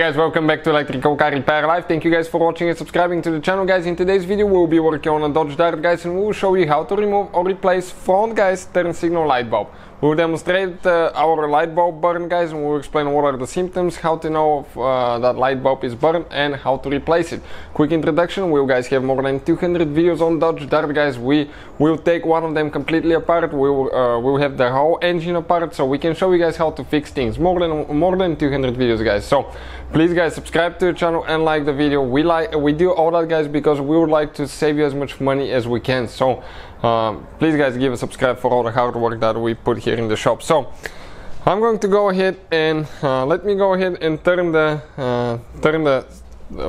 Hey guys, welcome back to Electrical Car Repair Live. Thank you guys for watching and subscribing to the channel, guys. In today's video we'll be working on a Dodge Dart, guys, and we'll show you how to remove or replace front, guys, turn signal light bulb. We'll demonstrate our light bulb burn, guys, and we'll explain what are the symptoms, how to know if that light bulb is burned, and how to replace it. Quick introduction: we'll guys have more than 200 videos on Dodge Dart, guys. We will take one of them completely apart. We'll have the whole engine apart, so we can show you guys how to fix things. More than 200 videos, guys. So please, guys, subscribe to the channel and like the video. We do all that, guys, because we would like to save you as much money as we can. So please, guys, give a subscribe for all the hard work that we put here in the shop. So I'm going to go ahead and let me go ahead and turn the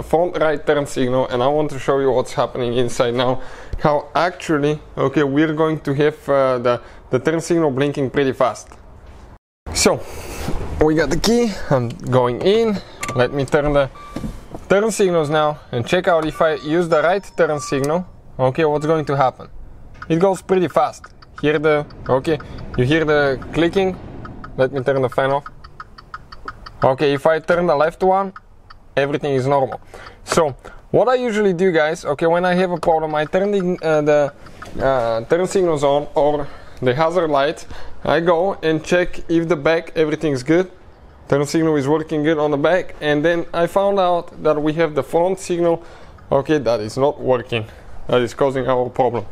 front right turn signal, and I want to show you what's happening inside now. How actually, okay, we're going to have the turn signal blinking pretty fast. So we got the key. I'm going in. Let me turn the turn signals now and check out if I use the right turn signal. Okay, what's going to happen? It goes pretty fast. You hear the clicking. Let me turn the fan off. Okay, if I turn the left one, everything is normal. So what I usually do, guys, okay, when I have a problem, I turn the turn signals on or the hazard light. I go and check if the back everything's good. Turn signal is working good on the back, and then I found out that we have the front signal, okay, that is not working. That is causing our problem.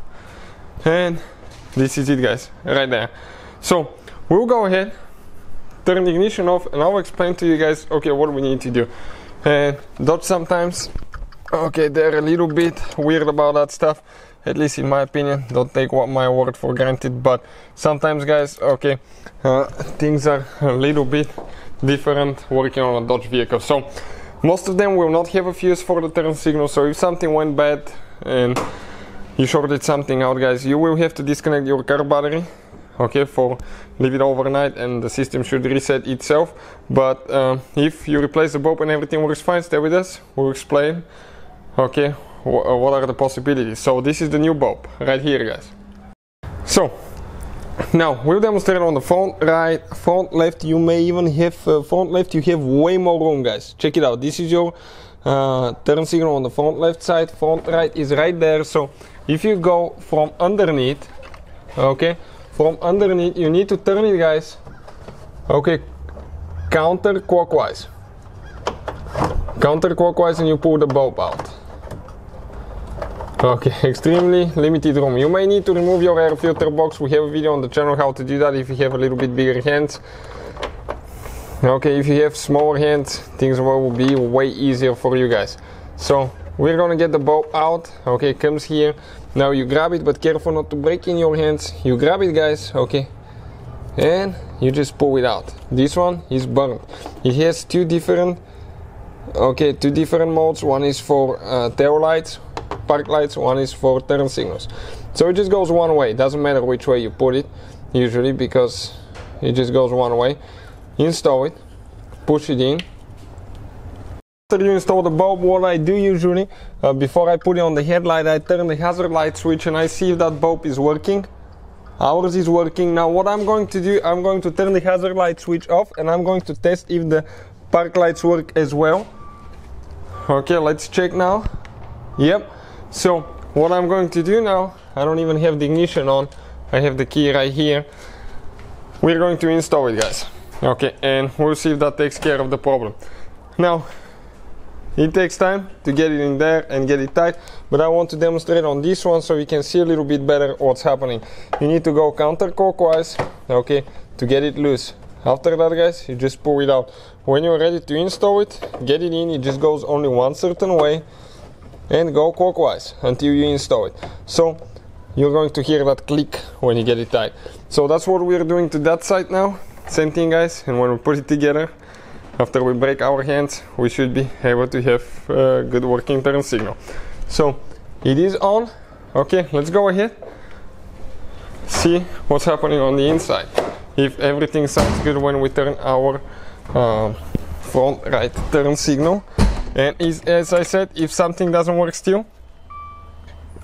And this is it, guys, right there. So we'll go ahead, turn the ignition off, and I'll explain to you guys, okay, what we need to do. And Dodge sometimes, okay, they're a little bit weird about that stuff, at least in my opinion. Don't take my word for granted, but sometimes, guys, okay, things are a little bit different working on a Dodge vehicle. So most of them will not have a fuse for the turn signal, so if something went bad and you shorted something out, guys, you will have to disconnect your car battery, okay, leave it overnight, and the system should reset itself. But if you replace the bulb and everything works fine, stay with us. We'll explain, okay, what are the possibilities. So this is the new bulb right here, guys. So now we'll demonstrate on the front right, front left. You may even have front left, you have way more room, guys. Check it out. This is your turn signal on the front left side. Front right is right there. So if you go from underneath, okay, from underneath, you need to turn it, guys, okay, counterclockwise, and you pull the bulb out. Okay, extremely limited room. You may need to remove your air filter box. We have a video on the channel how to do that if you have a little bit bigger hands. Okay, if you have smaller hands, things will be way easier for you guys. So we're gonna get the bulb out. Okay, it comes here. Now you grab it, but careful not to break in your hands. You grab it, guys, okay, and you just pull it out. This one is burned. It has two different modes. One is for tail lights, park lights, one is for turn signals. So it just goes one way. It doesn't matter which way you put it usually, because it just goes one way. Install it, push it in. After you install the bulb, what I do usually, before I put it on the headlight, I turn the hazard light switch and I see if that bulb is working. Ours is working. Now what I'm going to do, I'm going to turn the hazard light switch off, and I'm going to test if the park lights work as well. Okay, let's check now. Yep. So what I'm going to do now, I don't even have the ignition on, I have the key right here. We're going to install it, guys. Okay, and we'll see if that takes care of the problem. Now it takes time to get it in there and get it tight, but I want to demonstrate on this one so you can see a little bit better what's happening. You need to go counterclockwise, okay, to get it loose. After that, guys, you just pull it out. When you're ready to install it, get it in. It just goes only one certain way, and go clockwise until you install it. So you're going to hear that click when you get it tight. So that's what we're doing to that side now. Same thing, guys, and when we put it together, after we break our hands, we should be able to have a good working turn signal. So it is on. Okay, let's go ahead, see what's happening on the inside. If everything sounds good when we turn our front right turn signal. And as I said, if something doesn't work still,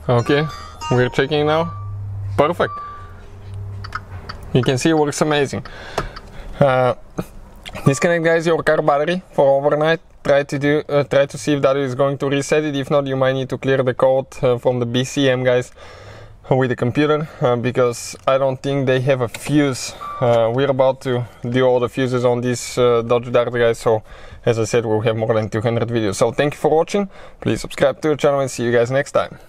okay, we're checking now. Perfect. You can see it works amazing. Disconnect, guys, your car battery for overnight try to see if that is going to reset it. If not, you might need to clear the code from the BCM guys with the computer, because I don't think they have a fuse. We're about to do all the fuses on this Dodge Dart guys, so as I said, we'll have more than 200 videos. So thank you for watching, please subscribe to the channel and see you guys next time.